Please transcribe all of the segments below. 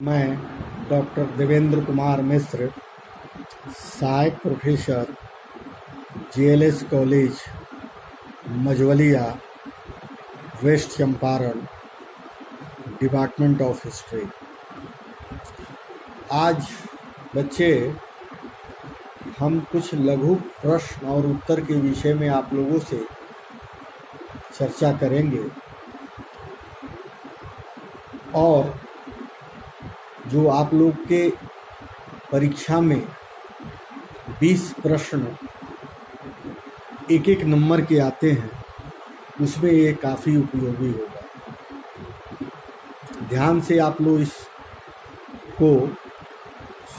मैं डॉक्टर देवेंद्र कुमार मिश्र, सहायक professor JLS college Majhauliya, west Champaran, department of history. आज बच्चे हम कुछ लघु प्रश्न और उत्तर के विषय में आप लोगों से चर्चा करेंगे और जो आप लोग के परीक्षा में 20 प्रश्न एक एक नंबर के आते हैं, उसमें ये काफ़ी उपयोगी होगा। ध्यान से आप लोग इसको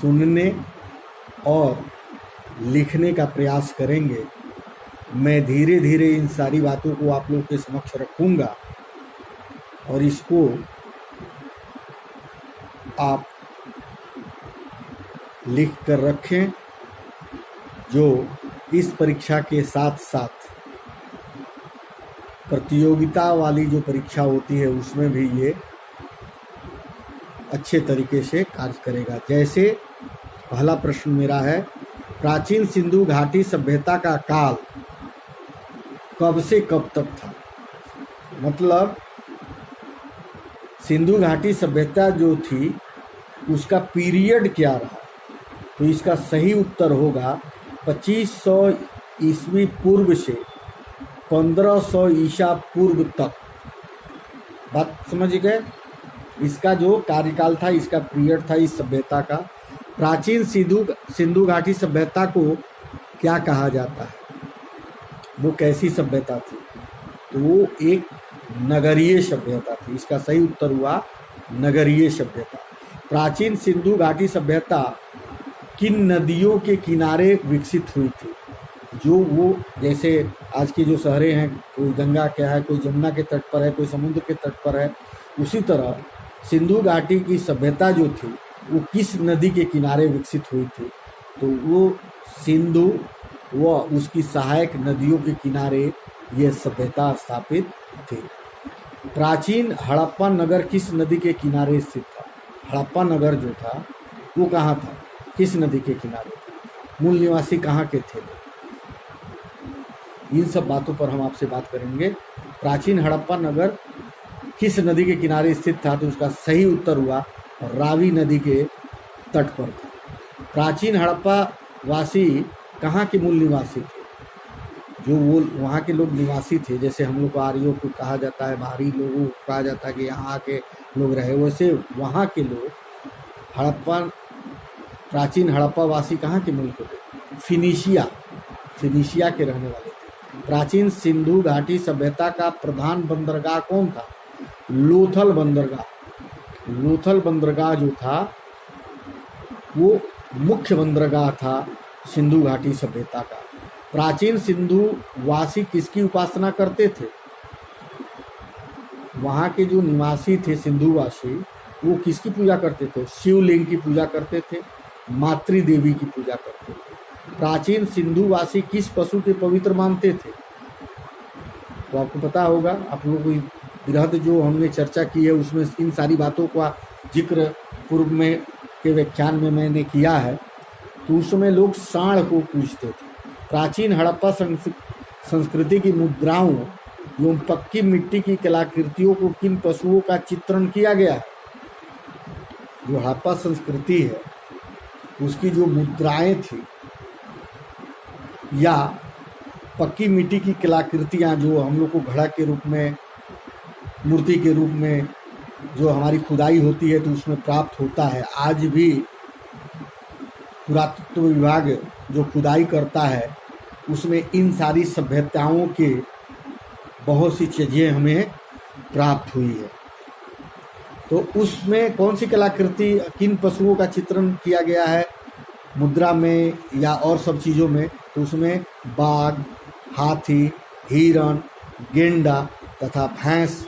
सुनने और लिखने का प्रयास करेंगे। मैं धीरे धीरे इन सारी बातों को आप लोग के समक्ष रखूँगा और इसको आप लिख कर रखें, जो इस परीक्षा के साथ साथ प्रतियोगिता वाली जो परीक्षा होती है उसमें भी ये अच्छे तरीके से कार्य करेगा। जैसे पहला प्रश्न मेरा है, प्राचीन सिंधु घाटी सभ्यता का काल कब से कब तक था? मतलब सिंधु घाटी सभ्यता जो थी उसका पीरियड क्या रहा? तो इसका सही उत्तर होगा 2500 ईस्वी पूर्व से 1500 ईसा पूर्व तक। बात समझ गए? इसका जो कार्यकाल था, इसका पीरियड था इस सभ्यता का। प्राचीन सिंधु घाटी सभ्यता को क्या कहा जाता है? वो कैसी सभ्यता थी? तो वो एक नगरीय सभ्यता थी। इसका सही उत्तर हुआ नगरीय सभ्यता। प्राचीन सिंधु घाटी सभ्यता किन नदियों के किनारे विकसित हुई थी? जो वो जैसे आज की जो शहरें हैं, कोई गंगा के है, कोई जमुना के तट पर है, कोई समुद्र के तट पर है, उसी तरह सिंधु घाटी की सभ्यता जो थी वो किस नदी के किनारे विकसित हुई थी? तो वो सिंधु व उसकी सहायक नदियों के किनारे ये सभ्यता स्थापित थी। प्राचीन हड़प्पा नगर किस नदी के किनारे स्थित था? हड़प्पा नगर जो था वो कहाँ था, किस नदी के किनारे था? मूल निवासी कहाँ के थे? इन सब बातों पर हम आपसे बात करेंगे। प्राचीन हड़प्पा नगर किस नदी के किनारे स्थित था? तो उसका सही उत्तर हुआ रावी नदी के तट पर था। प्राचीन हड़प्पा वासी कहाँ के मूल निवासी थे? जो वो वहाँ के लोग निवासी थे, जैसे हम लोग को आर्यों को कहा जाता है, बाहरी लोगों को कहा जाता है कि यहाँ के लोग रहे, वैसे वहाँ के लोग प्राचीन हड़प्पा वासी कहाँ के मुल्क थे? फिनिशिया के रहने वाले थे। प्राचीन सिंधु घाटी सभ्यता का प्रधान बंदरगाह कौन था? लोथल बंदरगाह जो था वो मुख्य बंदरगाह था सिंधु घाटी सभ्यता का। प्राचीन सिंधु वासी किसकी उपासना करते थे? वहाँ के जो निवासी थे सिंधुवासी, वो किसकी पूजा करते थे? शिवलिंग की पूजा करते थे, मातृ देवी की पूजा करते थे। प्राचीन सिंधुवासी किस पशु के पवित्र मानते थे? तो आपको पता होगा, आप लोगों को बृहद जो हमने चर्चा की है उसमें इन सारी बातों का जिक्र पूर्व में के व्याख्यान में मैंने किया है। तो उस समय लोग सांड को पूजते थे। प्राचीन हड़प्पा संस्कृति की मुद्राओं एवं पक्की मिट्टी की कलाकृतियों को किन पशुओं का चित्रण किया गया है? जो हड़प्पा संस्कृति है उसकी जो मुद्राएं थी या पक्की मिट्टी की कलाकृतियाँ जो हम लोग को घड़ा के रूप में, मूर्ति के रूप में जो हमारी खुदाई होती है तो उसमें प्राप्त होता है। आज भी पुरातत्व विभाग जो खुदाई करता है उसमें इन सारी सभ्यताओं के बहुत सी चीज़ें हमें प्राप्त हुई है। तो उसमें कौन सी कलाकृति, किन पशुओं का चित्रण किया गया है मुद्रा में या और सब चीज़ों में? तो उसमें बाघ, हाथी, हिरण, गेंडा तथा भैंस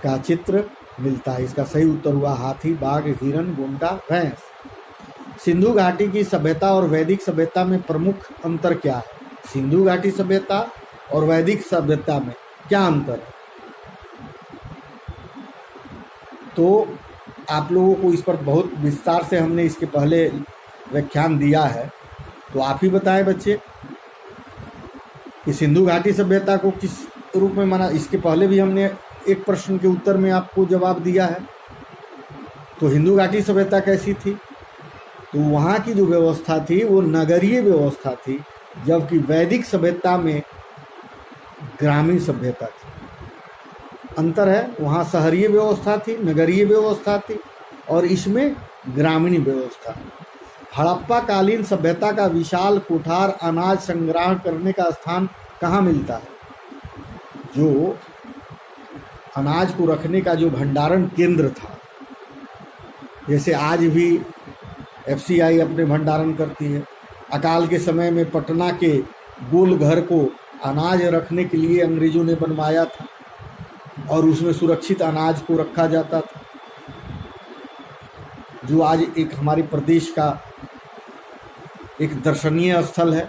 का चित्र मिलता है। इसका सही उत्तर हुआ हाथी, बाघ, हिरण, गेंडा, भैंस। सिंधु घाटी की सभ्यता और वैदिक सभ्यता में प्रमुख अंतर क्या है? सिंधु घाटी सभ्यता और वैदिक सभ्यता में क्या अंतर है? तो आप लोगों को इस पर बहुत विस्तार से हमने इसके पहले व्याख्यान दिया है, तो आप ही बताएं बच्चे कि सिंधु घाटी सभ्यता को किस रूप में माना। इसके पहले भी हमने एक प्रश्न के उत्तर में आपको जवाब दिया है। तो हिंदू घाटी सभ्यता कैसी थी? तो वहाँ की जो व्यवस्था थी वो नगरीय व्यवस्था थी, जबकि वैदिक सभ्यता में ग्रामीण सभ्यता थी। अंतर है, वहाँ शहरीय व्यवस्था थी, नगरीय व्यवस्था थी, और इसमें ग्रामीण व्यवस्था। हड़प्पा कालीन सभ्यता का विशाल कुठार अनाज संग्रह करने का स्थान कहाँ मिलता है? जो अनाज को रखने का जो भंडारण केंद्र था, जैसे आज भी एफसीआई अपने भंडारण करती है। अकाल के समय में पटना के गोल घर को अनाज रखने के लिए अंग्रेजों ने बनवाया था और उसमें सुरक्षित अनाज को रखा जाता था, जो आज एक हमारे प्रदेश का एक दर्शनीय स्थल है,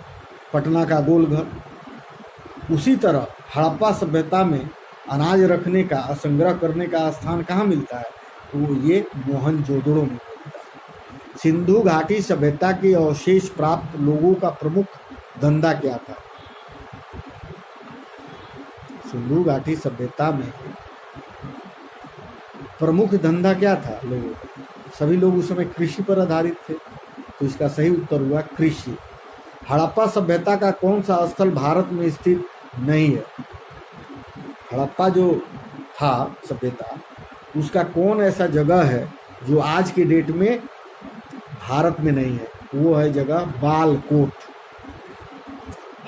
पटना का गोल घर। उसी तरह हड़प्पा सभ्यता में अनाज रखने का, संग्रह करने का स्थान कहाँ मिलता है? तो ये मोहनजोदड़ो में मिलता है। सिंधु घाटी सभ्यता के अवशेष प्राप्त लोगों का प्रमुख धंधा क्या था? सिंधु घाटी सभ्यता में प्रमुख धंधा क्या था लोगों का? सभी लोग उस समय कृषि पर आधारित थे, तो इसका सही उत्तर हुआ कृषि। हड़प्पा सभ्यता का कौन सा स्थल भारत में स्थित नहीं है? हड़प्पा जो था सभ्यता, उसका कौन ऐसा जगह है जो आज के डेट में भारत में नहीं है? वो है जगह बालकोट।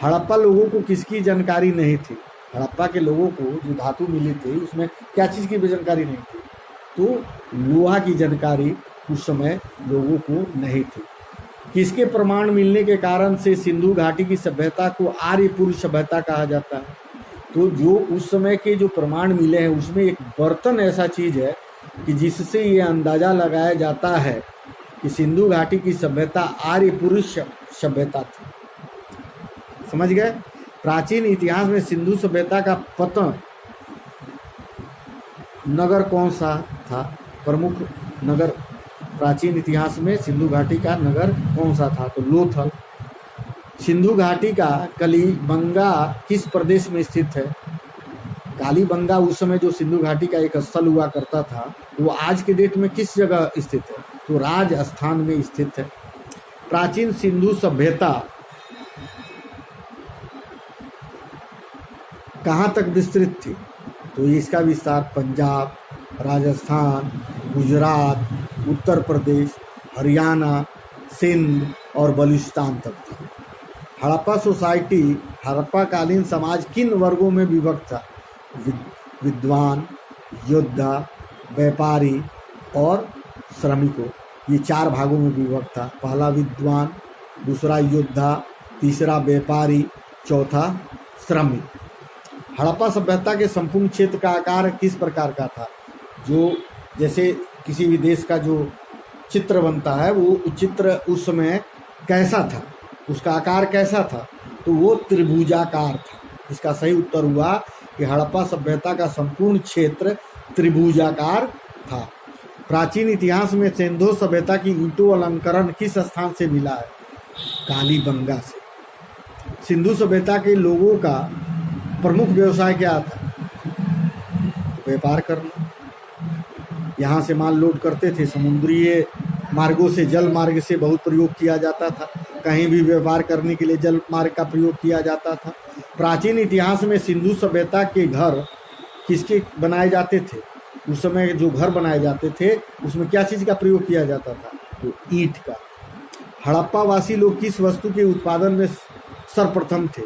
हड़प्पा लोगों को किसकी जानकारी नहीं थी? हड़प्पा के लोगों को जो धातु मिली थी उसमें क्या चीज़ की भी जानकारी नहीं थी? तो लोहा की जानकारी उस समय लोगों को नहीं थी। किसके प्रमाण मिलने के कारण से सिंधु घाटी की सभ्यता को आर्यपुर सभ्यता कहा जाता है? तो जो उस समय के जो प्रमाण मिले हैं उसमें एक बर्तन ऐसा चीज है कि जिससे ये अंदाजा लगाया जाता है कि सिंधु घाटी की सभ्यता आर्यपुर सभ्यता थी। समझ गए? प्राचीन इतिहास में सिंधु सभ्यता का पतन नगर कौन सा था? प्रमुख नगर प्राचीन इतिहास में सिंधु घाटी का नगर कौन सा था? तो लोथल। सिंधु घाटी का कालीबंगा किस प्रदेश में स्थित है? कालीबंगा उस समय जो सिंधु घाटी का एक स्थल हुआ करता था, वो आज के डेट में किस जगह स्थित है? तो राजस्थान में स्थित है। प्राचीन सिंधु सभ्यता कहाँ तक विस्तृत थी? तो इसका विस्तार पंजाब, राजस्थान, गुजरात, उत्तर प्रदेश, हरियाणा, सिंध और बलूचिस्तान तक था। हड़प्पा सोसाइटी, हड़प्पा कालीन समाज किन वर्गों में विभक्त था? विद्वान, योद्धा, व्यापारी और श्रमिकों, ये 4 भागों में विभक्त था। पहला विद्वान, दूसरा योद्धा, तीसरा व्यापारी, चौथा श्रमिक। हड़प्पा सभ्यता के संपूर्ण क्षेत्र का आकार किस प्रकार का था? जो जैसे किसी भी देश का जो चित्र बनता है, वो चित्र उस समय कैसा था, उसका आकार कैसा था? तो वो त्रिभुजाकार था। इसका सही उत्तर हुआ कि हड़प्पा सभ्यता का संपूर्ण क्षेत्र त्रिभुजाकार था। प्राचीन इतिहास में सिंधु सभ्यता की ईंटों अलंकरण किस स्थान से मिला है? कालीबंगा से। सिंधु सभ्यता के लोगों का प्रमुख व्यवसाय क्या था? व्यापार करना। यहाँ से माल लोड करते थे, समुद्रीय मार्गों से जल मार्ग से बहुत प्रयोग किया जाता था। कहीं भी व्यापार करने के लिए जल मार्ग का प्रयोग किया जाता था। प्राचीन इतिहास में सिंधु सभ्यता के घर किसके बनाए जाते थे? उस समय जो घर बनाए जाते थे उसमें क्या चीज़ का प्रयोग किया जाता था? तो ईंट का। हड़प्पा वासी लोग किस वस्तु के उत्पादन में सर्वप्रथम थे?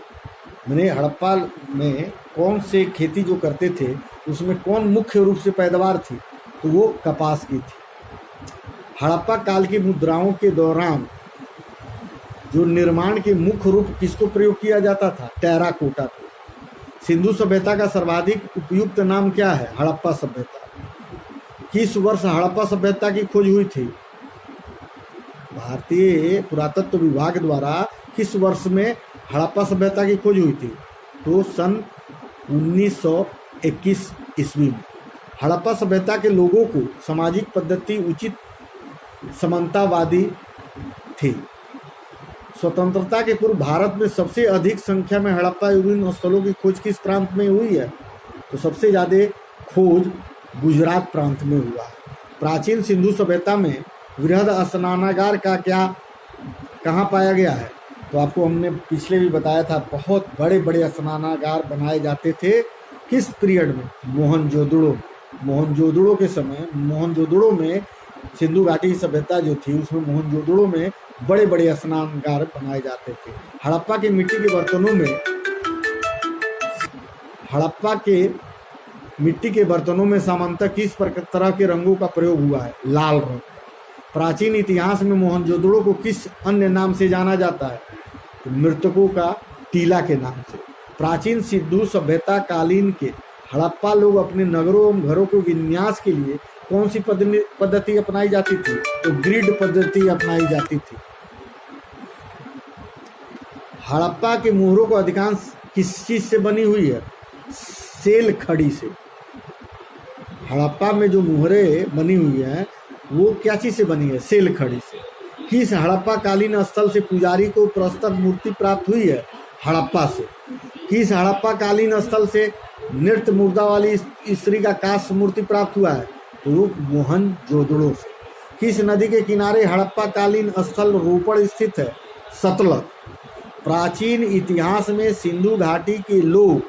मैंने हड़प्पा में कौन से खेती जो करते थे उसमें कौन मुख्य रूप से पैदावार थी? तो वो कपास की थी। हड़प्पा काल की मुद्राओं के दौरान जो निर्माण के मुख्य रूप किसको प्रयोग किया जाता था? टेराकोटा को। सिंधु सभ्यता का सर्वाधिक उपयुक्त नाम क्या है? हड़प्पा सभ्यता। किस वर्ष हड़प्पा सभ्यता की खोज हुई थी? भारतीय पुरातत्व विभाग द्वारा किस वर्ष में हड़प्पा सभ्यता की खोज हुई थी? तो सन 1921 ईस्वी में हड़प्पा सभ्यता के लोगों को सामाजिक पद्धति उचित समानतावादी थी। स्वतंत्रता के पूर्व भारत में सबसे अधिक संख्या में हड़प्पा युगीन स्थलों की खोज किस प्रांत में हुई है? तो सबसे ज़्यादा खोज गुजरात प्रांत में हुआ है। प्राचीन सिंधु सभ्यता में वृहद स्नानागार का कहाँ पाया गया है? तो आपको हमने पिछले भी बताया था, बहुत बड़े बड़े स्नानागार बनाए जाते थे। किस पीरियड में? मोहनजोदड़ो। मोहनजोदड़ो के समय, मोहनजोदड़ो में सिंधु घाटी की सभ्यता जो थी उसमें मोहनजोदड़ो में बड़े बड़े स्नानागार बनाए जाते थे। हड़प्पा के मिट्टी के बर्तनों में सामान्यतः किस तरह के रंगों का प्रयोग हुआ है? लाल रंग। प्राचीन इतिहास में मोहनजोदड़ो को किस अन्य नाम से जाना जाता है? तो मृतकों का टीला के नाम से। प्राचीन सिंधु सभ्यता कालीन के हड़प्पा लोग अपने नगरों एवं घरों के विन्यास के लिए कौन सी पद्धति अपनाई जाती थी? तो ग्रिड पद्धति अपनाई जाती थी। हड़प्पा के मोहरों को अधिकांश किस चीज से बनी हुई है? सेल खड़ी से। हड़प्पा में जो मोहरे बनी हुई है वो क्या चीज से बनी है? सेल खड़ी से। किस हड़प्पा कालीन स्थल से पुजारी को प्रस्तर मूर्ति प्राप्त हुई है? हड़प्पा से। किस हड़प्पा कालीन स्थल से नृत्य मुर्दा वाली स्त्री का काष्ठ मूर्ति प्राप्त हुआ है? तो मोहनजोदड़ो से। किस नदी के किनारे हड़प्पा कालीन स्थल रोपड़ स्थित है? सतलज। प्राचीन इतिहास में सिंधु घाटी के लोग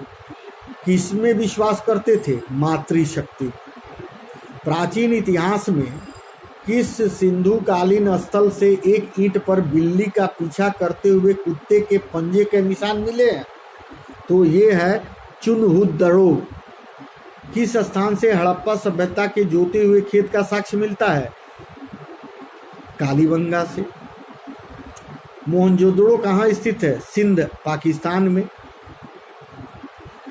किसमें विश्वास करते थे? मातृशक्ति। प्राचीन इतिहास में किस सिंधु कालीन स्थल से एक ईंट पर बिल्ली का पीछा करते हुए कुत्ते के पंजे के निशान मिले हैं? तो ये है चुनहुदड़ो। किस स्थान से हड़प्पा सभ्यता के जोते हुए खेत का साक्ष्य मिलता है? कालीबंगा से। मोहनजोदड़ो कहाँ स्थित है? सिंध, पाकिस्तान में।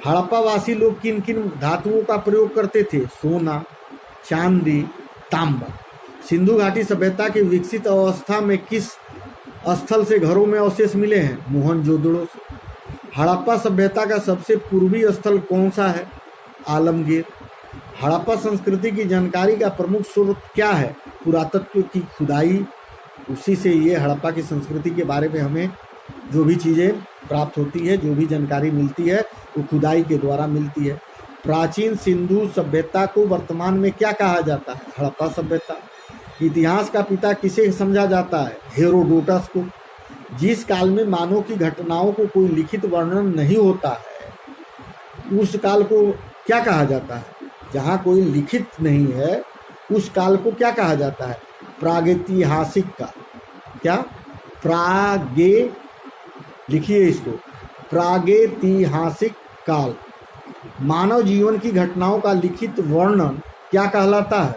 हड़प्पा वासी लोग किन किन धातुओं का प्रयोग करते थे? सोना, चांदी, तांबा। सिंधु घाटी सभ्यता की विकसित अवस्था में किस स्थल से घरों में अवशेष मिले हैं? मोहनजोदड़ो से। हड़प्पा सभ्यता का सबसे पूर्वी स्थल कौन सा है? आलमगीर। हड़प्पा संस्कृति की जानकारी का प्रमुख स्रोत क्या है? पुरातत्व की खुदाई। उसी से ये हड़प्पा की संस्कृति के बारे में हमें जो भी चीज़ें प्राप्त होती है, जो भी जानकारी मिलती है, वो खुदाई के द्वारा मिलती है। प्राचीन सिंधु सभ्यता को वर्तमान में क्या कहा जाता है? हड़प्पा सभ्यता। इतिहास का पिता किसे समझा जाता है? हेरोडोटस को। जिस काल में मानव की घटनाओं को कोई लिखित वर्णन नहीं होता है उस काल को क्या कहा जाता है? जहाँ कोई लिखित नहीं है उस काल को क्या कहा जाता है? प्रागैतिहासिक काल। क्या? लिखिए इसको, प्रागैतिहासिक काल। मानव जीवन की घटनाओं का लिखित वर्णन क्या कहलाता है?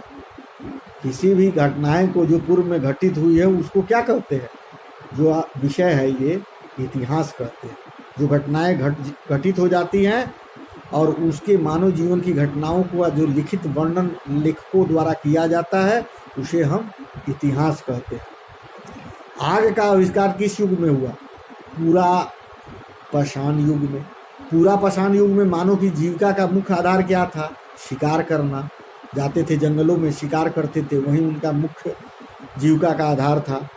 किसी भी घटनाएं को जो पूर्व में घटित हुई है उसको क्या कहते हैं? जो विषय है ये इतिहास कहते हैं। जो घटनाएं घटित हो जाती हैं और उसके मानव जीवन की घटनाओं का जो लिखित वर्णन लेखकों द्वारा किया जाता है उसे हम इतिहास कहते हैं। आग का आविष्कार किस युग में हुआ? पूरा पाषाण युग में। पूरा पाषाण युग में मानव की जीविका का मुख्य आधार क्या था? शिकार करना। जाते थे जंगलों में, शिकार करते थे, वहीं उनका मुख्य जीविका का आधार था।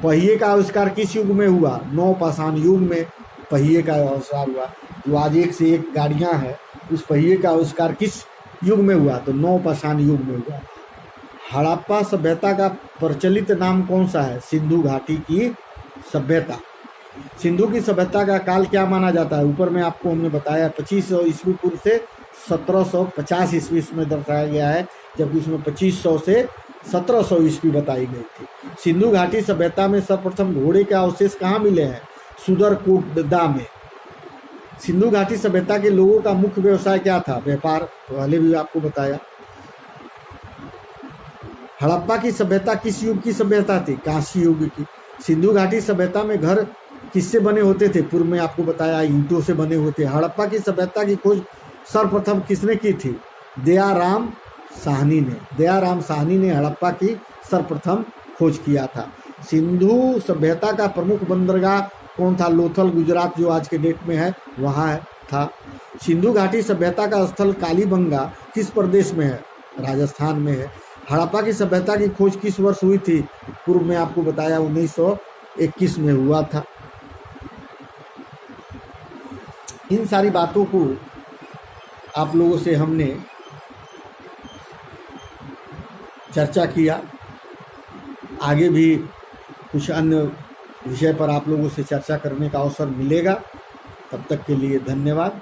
पहिए का आविष्कार किस युग में हुआ? नवपाषाण युग में पहिए का आविष्कार हुआ। जो आज एक से एक गाड़ियां हैं उस पहिए का आविष्कार किस युग में हुआ? तो नवपाषाण युग में हुआ। हड़प्पा सभ्यता का प्रचलित नाम कौन सा है? सिंधु घाटी की सभ्यता। सिंधु की सभ्यता का काल क्या माना जाता है? ऊपर में आपको हमने बताया 2500 ईस्वी पूर्व से 1750 ईस्वी में दर्शाया गया है, जबकि उसमें 2500 से 1700 ईस्वी बताई गई थी। सिंधु घाटी सभ्यता में सर्वप्रथम घोड़े के अवशेष कहाँ मिले हैं? सुदरकोटदा में। सिंधु घाटी सभ्यता के लोगों का मुख्य व्यवसाय क्या था? व्यापार। पहले भी आपको बताया। हड़प्पा की सभ्यता किस युग की सभ्यता थी? कांस्य युग की। सिंधु घाटी सभ्यता में घर किससे बने होते थे? पूर्व में आपको बताया ईंटों से बने होते। हड़प्पा की सभ्यता की खोज सर्वप्रथम किसने की थी? दयाराम साहनी ने। दयाराम साहनी ने हड़प्पा की सर्वप्रथम खोज किया था। सिंधु सभ्यता का प्रमुख बंदरगाह कौन था? लोथल, गुजरात, जो आज के डेट में है वहाँ था। सिंधु घाटी सभ्यता का स्थल कालीबंगा किस प्रदेश में है? राजस्थान में है। हड़प्पा की सभ्यता की खोज किस वर्ष हुई थी? पूर्व में आपको बताया 1921 में हुआ था। इन सारी बातों को आप लोगों से हमने चर्चा किया। आगे भी कुछ अन्य विषय पर आप लोगों से चर्चा करने का अवसर मिलेगा। तब तक के लिए धन्यवाद।